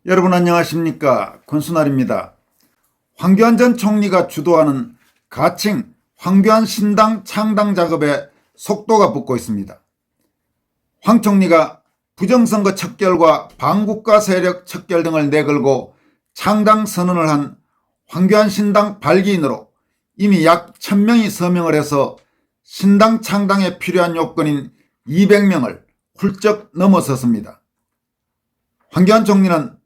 여러분 안녕하십니까? 권순알입니다. 황교안 전 총리가 주도하는 가칭 황교안 신당 창당 작업에 속도가 붙고 있습니다. 황 총리가 부정선거 척결과 반국가 세력 척결 등을 내걸고 창당 선언을 한 황교안 신당 발기인으로 이미 약 1000명이 서명을 해서 신당 창당에 필요한 요건인 200명을 훌쩍 넘어섰습니다. 황교안 총리는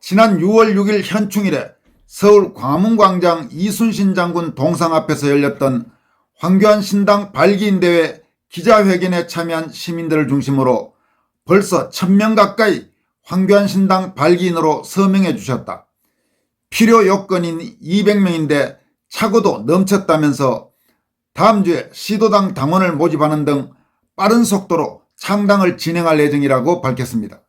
지난 6월 6일 현충일에 서울 광화문광장 이순신 장군 동상 앞에서 열렸던 황교안 신당 발기인 대회 기자회견에 참여한 시민들을 중심으로 벌써 1000명 가까이 황교안 신당 발기인으로 서명해 주셨다. 필요 요건인 200명인데 차고도 넘쳤다면서 다음 주에 시도당 당원을 모집하는 등 빠른 속도로 창당을 진행할 예정이라고 밝혔습니다.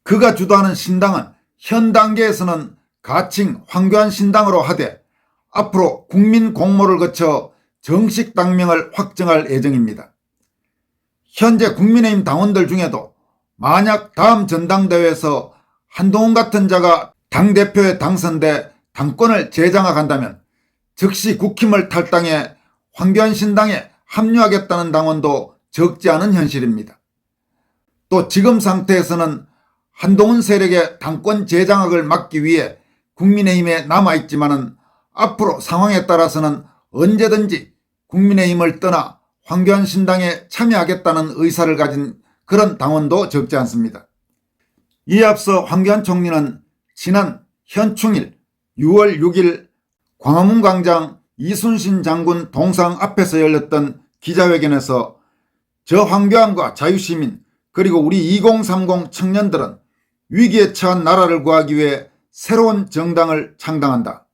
그가 주도하는 신당은 현 단계에서는 가칭 황교안 신당으로 하되 앞으로 국민 공모를 거쳐 정식 당명을 확정할 예정입니다. 현재 국민의힘 당원들 중에도 만약 다음 전당대회에서 한동훈 같은 자가 당대표에 당선돼 당권을 재장악한다면 즉시 국힘을 탈당해 황교안 신당에 합류하겠다는 당원도 적지 않은 현실입니다. 또 지금 상태에서는 한동훈 세력의 당권 재장악을 막기 위해 국민의힘에 남아있지만은 앞으로 상황에 따라서는 언제든지 국민의힘을 떠나 황교안 신당에 참여하겠다는 의사를 가진 그런 당원도 적지 않습니다. 이에 앞서 황교안 총리는 지난 현충일 6월 6일 광화문광장 이순신 장군 동상 앞에서 열렸던 기자회견에서 저 황교안과 자유시민 그리고 우리 2030 청년들은 위기에 처한 나라를 구하기 위해 새로운 정당을 창당한다.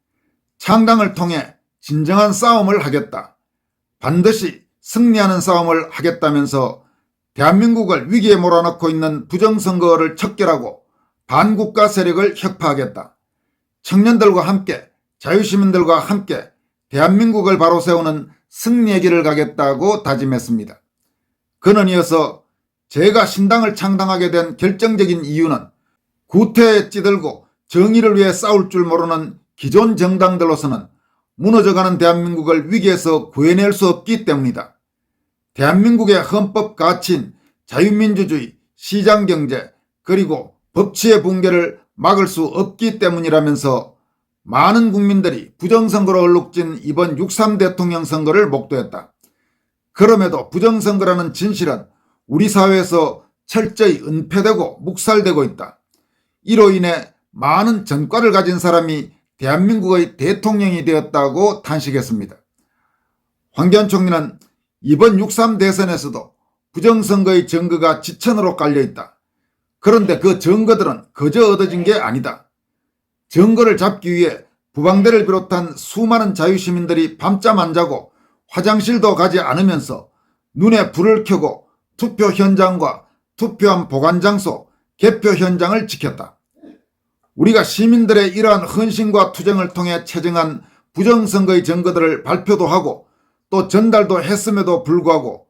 창당을 통해 진정한 싸움을 하겠다. 반드시 승리하는 싸움을 하겠다면서 대한민국을 위기에 몰아넣고 있는 부정선거를 척결하고 반국가 세력을 혁파하겠다. 청년들과 함께 자유시민들과 함께 대한민국을 바로 세우는 승리의 길을 가겠다고 다짐했습니다. 그는 이어서 제가 신당을 창당하게 된 결정적인 이유는 구태에 찌들고 정의를 위해 싸울 줄 모르는 기존 정당들로서는 무너져가는 대한민국을 위기에서 구해낼 수 없기 때문이다. 대한민국의 헌법 가치인 자유민주주의, 시장경제 그리고 법치의 붕괴를 막을 수 없기 때문이라면서 많은 국민들이 부정선거로 얼룩진 이번 6.3 대통령 선거를 목도했다. 그럼에도 부정선거라는 진실은 우리 사회에서 철저히 은폐되고 묵살되고 있다. 이로 인해 많은 전과를 가진 사람이 대한민국의 대통령이 되었다고 탄식했습니다. 황교안 총리는 이번 6.3 대선에서도 부정선거의 증거가 지천으로 깔려있다. 그런데 그 증거들은 그저 얻어진 게 아니다. 증거를 잡기 위해 부방대를 비롯한 수많은 자유시민들이 밤잠 안 자고 화장실도 가지 않으면서 눈에 불을 켜고 투표 현장과 투표함 보관장소, 개표 현장을 지켰다. 우리가 시민들의 이러한 헌신과 투쟁을 통해 체증한 부정선거의 증거들을 발표도 하고 또 전달도 했음에도 불구하고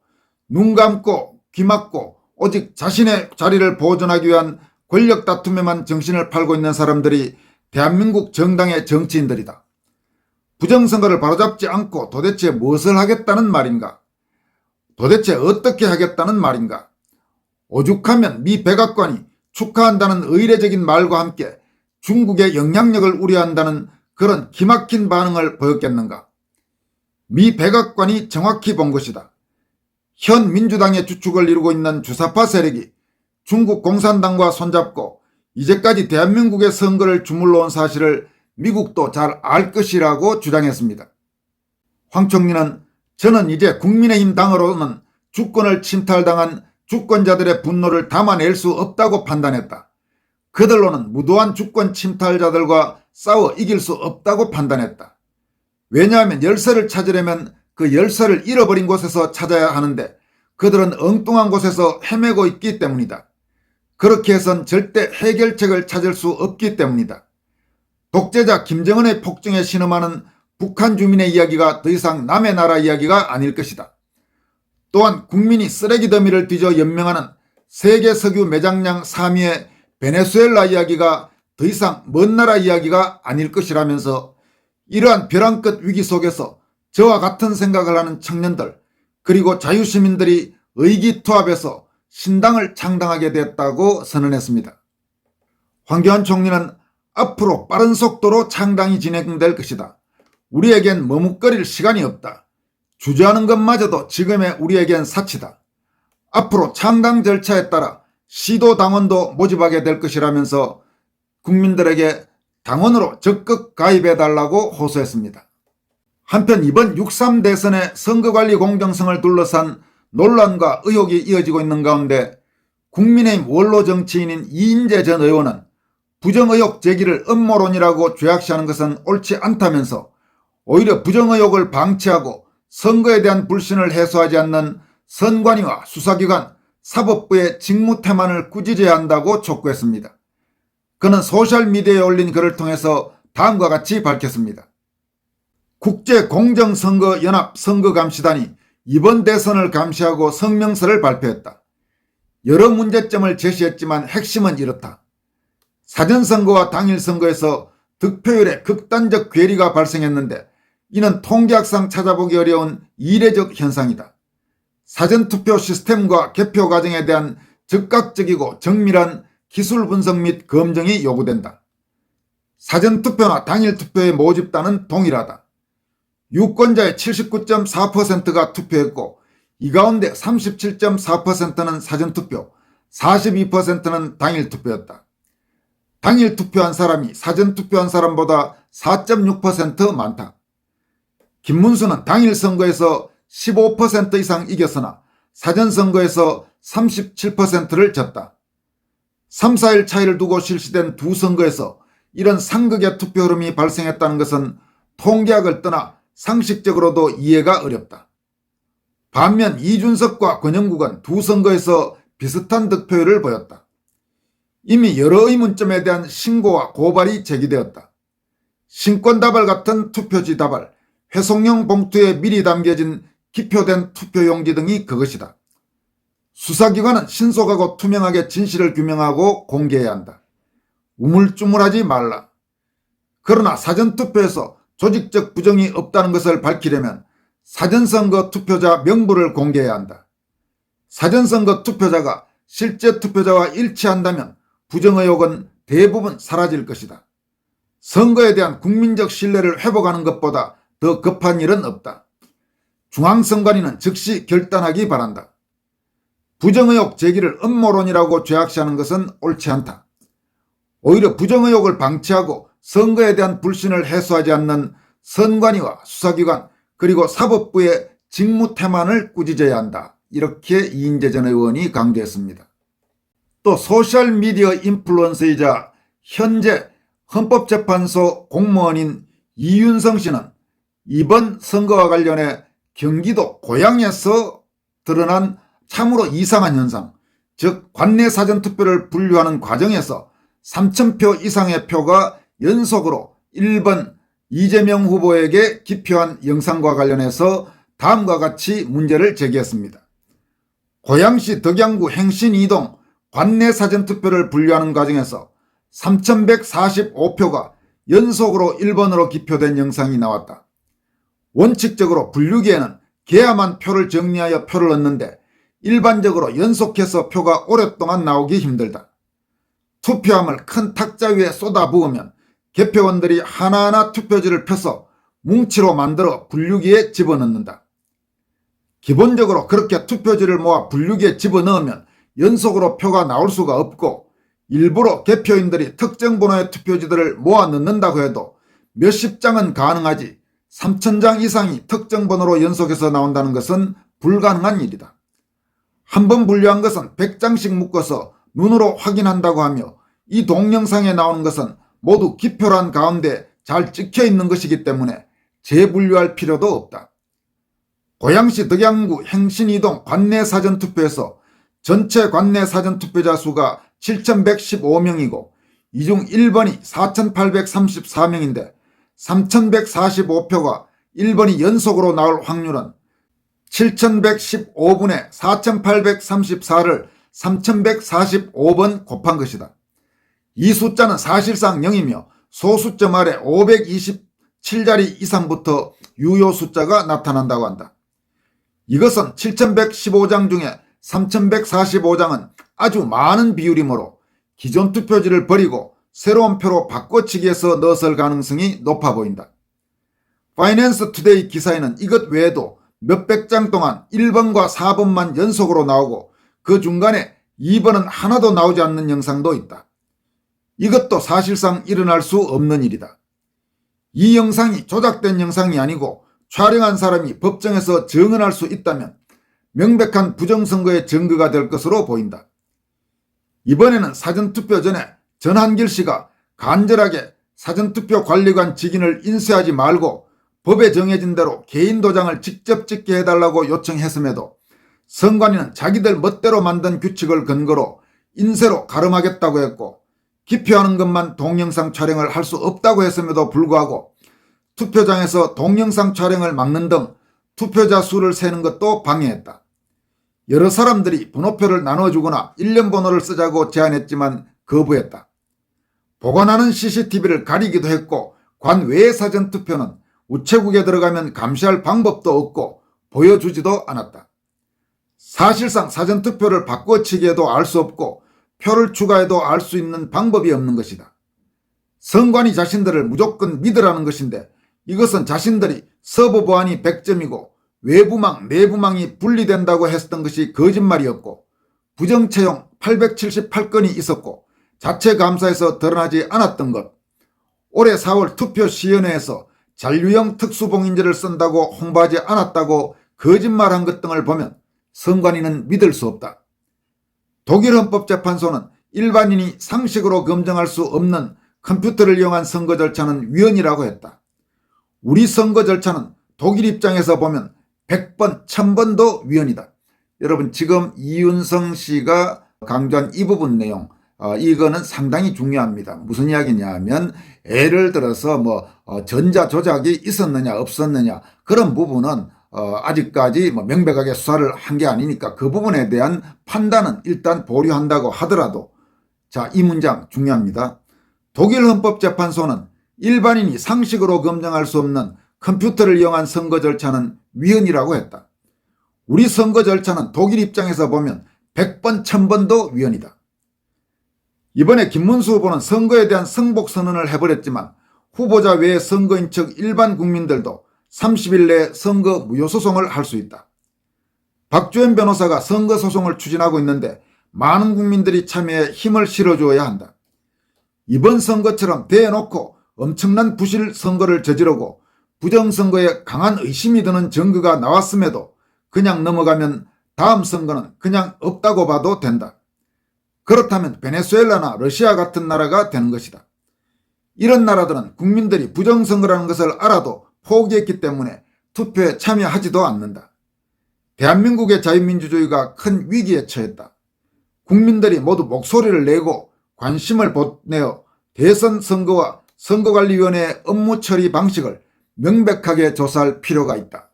눈 감고 귀 막고 오직 자신의 자리를 보존하기 위한 권력 다툼에만 정신을 팔고 있는 사람들이 대한민국 정당의 정치인들이다. 부정선거를 바로잡지 않고 도대체 무엇을 하겠다는 말인가? 도대체 어떻게 하겠다는 말인가? 오죽하면 미 백악관이 축하한다는 의례적인 말과 함께 중국의 영향력을 우려한다는 그런 기막힌 반응을 보였겠는가? 미 백악관이 정확히 본 것이다. 현 민주당의 주축을 이루고 있는 주사파 세력이 중국 공산당과 손잡고 이제까지 대한민국의 선거를 주물러온 사실을 미국도 잘 알 것이라고 주장했습니다. 황 총리는 저는 이제 국민의힘 당으로는 주권을 침탈당한 주권자들의 분노를 담아낼 수 없다고 판단했다. 그들로는 무도한 주권 침탈자들과 싸워 이길 수 없다고 판단했다. 왜냐하면 열쇠를 찾으려면 그 열쇠를 잃어버린 곳에서 찾아야 하는데 그들은 엉뚱한 곳에서 헤매고 있기 때문이다. 그렇게 해선 절대 해결책을 찾을 수 없기 때문이다. 독재자 김정은의 폭정에 신음하는 북한 주민의 이야기가 더 이상 남의 나라 이야기가 아닐 것이다. 또한 국민이 쓰레기 더미를 뒤져 연명하는 세계 석유 매장량 3위의 베네수엘라 이야기가 더 이상 먼 나라 이야기가 아닐 것이라면서 이러한 벼랑 끝 위기 속에서 저와 같은 생각을 하는 청년들 그리고 자유시민들이 의기투합해서 신당을 창당하게 됐다고 선언했습니다. 황교안 총리는 앞으로 빠른 속도로 창당이 진행될 것이다. 우리에겐 머뭇거릴 시간이 없다. 주저하는 것마저도 지금의 우리에겐 사치다. 앞으로 창당 절차에 따라 시도 당원도 모집하게 될 것이라면서 국민들에게 당원으로 적극 가입해달라고 호소했습니다. 한편 이번 6.3 대선의 선거관리 공정성을 둘러싼 논란과 의혹이 이어지고 있는 가운데 국민의힘 원로 정치인인 이인재 전 의원은 부정의혹 제기를 음모론이라고 죄악시하는 것은 옳지 않다면서 오히려 부정의혹을 방치하고 선거에 대한 불신을 해소하지 않는 선관위와 수사기관, 사법부의 직무태만을 꾸짖어야 한다고 촉구했습니다. 그는 소셜미디어에 올린 글을 통해서 다음과 같이 밝혔습니다. 국제공정선거연합 선거감시단이 이번 대선을 감시하고 성명서를 발표했다. 여러 문제점을 제시했지만 핵심은 이렇다. 사전선거와 당일선거에서 득표율에 극단적 괴리가 발생했는데 이는 통계학상 찾아보기 어려운 이례적 현상이다. 사전투표 시스템과 개표 과정에 대한 즉각적이고 정밀한 기술 분석 및 검증이 요구된다. 사전투표나 당일투표의 모집단은 동일하다. 유권자의 79.4%가 투표했고 이 가운데 37.4%는 사전투표, 42%는 당일투표였다. 당일투표한 사람이 사전투표한 사람보다 4.6% 많다. 김문수는 당일선거에서 15% 이상 이겼으나 사전선거에서 37%를 졌다. 3, 4일 차이를 두고 실시된 두 선거에서 이런 상극의 투표 흐름이 발생했다는 것은 통계학을 떠나 상식적으로도 이해가 어렵다. 반면 이준석과 권영국은 두 선거에서 비슷한 득표율을 보였다. 이미 여러 의문점에 대한 신고와 고발이 제기되었다. 신권다발 같은 투표지 다발, 회송용 봉투에 미리 담겨진 기표된 투표용지 등이 그것이다. 수사기관은 신속하고 투명하게 진실을 규명하고 공개해야 한다. 우물쭈물하지 말라. 그러나 사전투표에서 조직적 부정이 없다는 것을 밝히려면 사전선거 투표자 명부를 공개해야 한다. 사전선거 투표자가 실제 투표자와 일치한다면 부정의혹은 대부분 사라질 것이다. 선거에 대한 국민적 신뢰를 회복하는 것보다 더 급한 일은 없다. 중앙선관위는 즉시 결단하기 바란다. 부정의혹 제기를 음모론이라고 죄악시하는 것은 옳지 않다. 오히려 부정의혹을 방치하고 선거에 대한 불신을 해소하지 않는 선관위와 수사기관 그리고 사법부의 직무태만을 꾸짖어야 한다. 이렇게 이인재 전 의원이 강조했습니다. 또 소셜미디어 인플루언서이자 현재 헌법재판소 공무원인 이윤성 씨는 이번 선거와 관련해 경기도 고양에서 드러난 참으로 이상한 현상, 즉 관내 사전투표를 분류하는 과정에서 3,000표 이상의 표가 연속으로 1번 이재명 후보에게 기표한 영상과 관련해서 다음과 같이 문제를 제기했습니다. 고양시 덕양구 행신 2동 관내 사전투표를 분류하는 과정에서 3,145표가 연속으로 1번으로 기표된 영상이 나왔다. 원칙적으로 분류기에는 개야만 표를 정리하여 표를 얻는데 일반적으로 연속해서 표가 오랫동안 나오기 힘들다. 투표함을 큰 탁자 위에 쏟아부으면 개표원들이 하나하나 투표지를 펴서 뭉치로 만들어 분류기에 집어넣는다. 기본적으로 그렇게 투표지를 모아 분류기에 집어넣으면 연속으로 표가 나올 수가 없고 일부러 개표인들이 특정 번호의 투표지들을 모아 넣는다고 해도 몇십 장은 가능하지 3,000장 이상이 특정 번호로 연속해서 나온다는 것은 불가능한 일이다. 한 번 분류한 것은 100장씩 묶어서 눈으로 확인한다고 하며 이 동영상에 나오는 것은 모두 기표란 가운데 잘 찍혀 있는 것이기 때문에 재분류할 필요도 없다. 고양시 덕양구 행신2동 관내 사전투표에서 전체 관내 사전투표자 수가 7,115명이고 이 중 1번이 4,834명인데 3,145표가 1번이 연속으로 나올 확률은 7,115분의 4,834를 3,145번 곱한 것이다. 이 숫자는 사실상 0이며 소수점 아래 527자리 이상부터 유효 숫자가 나타난다고 한다. 이것은 7115장 중에 3145장은 아주 많은 비율이므로 기존 투표지를 버리고 새로운 표로 바꿔치기해서 넣었을 가능성이 높아 보인다. 파이낸스 투데이 기사에는 이것 외에도 몇백 장 동안 1번과 4번만 연속으로 나오고 그 중간에 2번은 하나도 나오지 않는 영상도 있다. 이것도 사실상 일어날 수 없는 일이다. 이 영상이 조작된 영상이 아니고 촬영한 사람이 법정에서 증언할 수 있다면 명백한 부정선거의 증거가 될 것으로 보인다. 이번에는 사전투표 전에 전한길 씨가 간절하게 사전투표 관리관 직인을 인쇄하지 말고 법에 정해진 대로 개인 도장을 직접 찍게 해달라고 요청했음에도 선관위는 자기들 멋대로 만든 규칙을 근거로 인쇄로 가름하겠다고 했고 기표하는 것만 동영상 촬영을 할 수 없다고 했음에도 불구하고 투표장에서 동영상 촬영을 막는 등 투표자 수를 세는 것도 방해했다. 여러 사람들이 번호표를 나눠주거나 일련 번호를 쓰자고 제안했지만 거부했다. 보관하는 CCTV를 가리기도 했고 관 외의 사전투표는 우체국에 들어가면 감시할 방법도 없고 보여주지도 않았다. 사실상 사전투표를 바꿔치기해도 알 수 없고 표를 추가해도 알 수 있는 방법이 없는 것이다. 선관위 자신들을 무조건 믿으라는 것인데 이것은 자신들이 서버 보안이 100점이고 외부망, 내부망이 분리된다고 했던 것이 거짓말이었고 부정채용 878건이 있었고 자체 감사에서 드러나지 않았던 것, 올해 4월 투표시연회에서 잔류형 특수봉인제를 쓴다고 홍보하지 않았다고 거짓말한 것 등을 보면 선관위는 믿을 수 없다. 독일 헌법재판소는 일반인이 상식으로 검증할 수 없는 컴퓨터를 이용한 선거 절차는 위헌이라고 했다. 우리 선거 절차는 독일 입장에서 보면 100번, 1000번도 위헌이다. 여러분 지금 이윤성 씨가 강조한 이 부분 내용 이거는 상당히 중요합니다. 무슨 이야기냐 하면 예를 들어서 전자조작이 있었느냐 없었느냐 그런 부분은 아직까지 명백하게 수사를 한 게 아니니까 그 부분에 대한 판단은 일단 보류한다고 하더라도 자, 이 문장 중요합니다. 독일 헌법재판소는 일반인이 상식으로 검증할 수 없는 컴퓨터를 이용한 선거 절차는 위헌이라고 했다. 우리 선거 절차는 독일 입장에서 보면 100번, 1000번도 위헌이다. 이번에 김문수 후보는 선거에 대한 승복 선언을 해버렸지만 후보자 외의 선거인 측 일반 국민들도 30일 내에 선거 무효소송을 할 수 있다. 박주현 변호사가 선거소송을 추진하고 있는데 많은 국민들이 참여해 힘을 실어주어야 한다. 이번 선거처럼 대놓고 엄청난 부실 선거를 저지르고 부정선거에 강한 의심이 드는 증거가 나왔음에도 그냥 넘어가면 다음 선거는 그냥 없다고 봐도 된다. 그렇다면 베네수엘라나 러시아 같은 나라가 되는 것이다. 이런 나라들은 국민들이 부정선거라는 것을 알아도 포기했기 때문에 투표에 참여하지도 않는다. 대한민국의 자유민주주의가 큰 위기에 처했다. 국민들이 모두 목소리를 내고 관심을 보내어 대선 선거와 선거관리위원회의 업무 처리 방식을 명백하게 조사할 필요가 있다.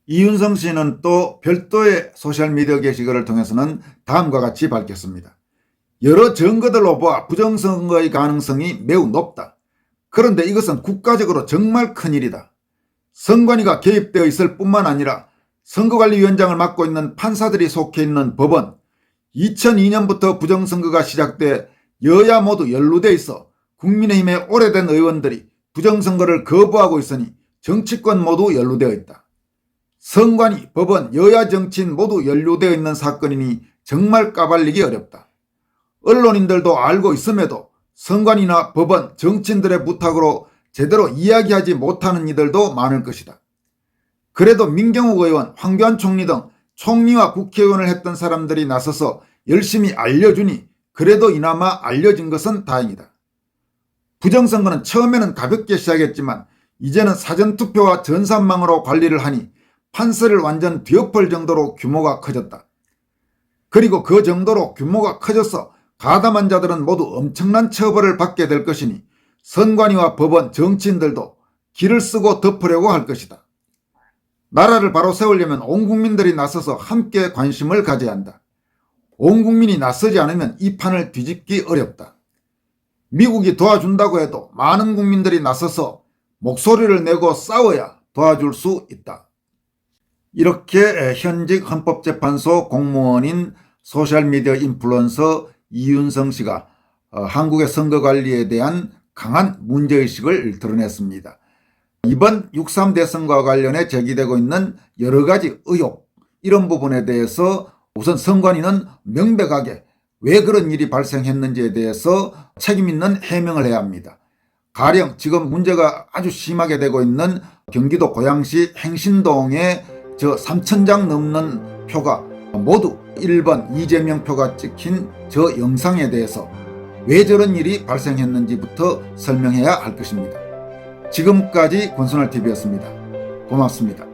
이윤성 씨는 또 별도의 소셜미디어 게시글을 통해서는 다음과 같이 밝혔습니다. 여러 증거들로 보아 부정선거의 가능성이 매우 높다. 그런데 이것은 국가적으로 정말 큰일이다. 선관위가 개입되어 있을 뿐만 아니라 선거관리위원장을 맡고 있는 판사들이 속해 있는 법원, 2002년부터 부정선거가 시작돼 여야 모두 연루돼 있어 국민의힘의 오래된 의원들이 부정선거를 거부하고 있으니 정치권 모두 연루되어 있다. 선관위, 법원, 여야 정치인 모두 연루되어 있는 사건이니 정말 까발리기 어렵다. 언론인들도 알고 있음에도 선관위나 법원, 정치인들의 부탁으로 제대로 이야기하지 못하는 이들도 많을 것이다. 그래도 민경욱 의원, 황교안 총리 등 총리와 국회의원을 했던 사람들이 나서서 열심히 알려주니 그래도 이나마 알려진 것은 다행이다. 부정선거는 처음에는 가볍게 시작했지만 이제는 사전투표와 전산망으로 관리를 하니 판서를 완전 뒤엎을 정도로 규모가 커졌다. 그리고 그 정도로 규모가 커져서 가담한 자들은 모두 엄청난 처벌을 받게 될 것이니 선관위와 법원, 정치인들도 길을 쓰고 덮으려고 할 것이다. 나라를 바로 세우려면 온 국민들이 나서서 함께 관심을 가져야 한다. 온 국민이 나서지 않으면 이 판을 뒤집기 어렵다. 미국이 도와준다고 해도 많은 국민들이 나서서 목소리를 내고 싸워야 도와줄 수 있다. 이렇게 현직 헌법재판소 공무원인 소셜미디어 인플루언서 이윤성 씨가 한국의 선거관리에 대한 강한 문제의식을 드러냈습니다. 이번 6.3 대선과 관련해 제기되고 있는 여러 가지 의혹, 이런 부분에 대해서 우선 선관위는 명백하게 왜 그런 일이 발생했는지에 대해서 책임 있는 해명을 해야 합니다. 가령 지금 문제가 아주 심하게 되고 있는 경기도 고양시 행신동에 저 3,000장 넘는 표가 모두 1번 이재명 표가 찍힌 저 영상에 대해서 왜 저런 일이 발생했는지부터 설명해야 할 것입니다. 지금까지 권순할TV였습니다. 고맙습니다.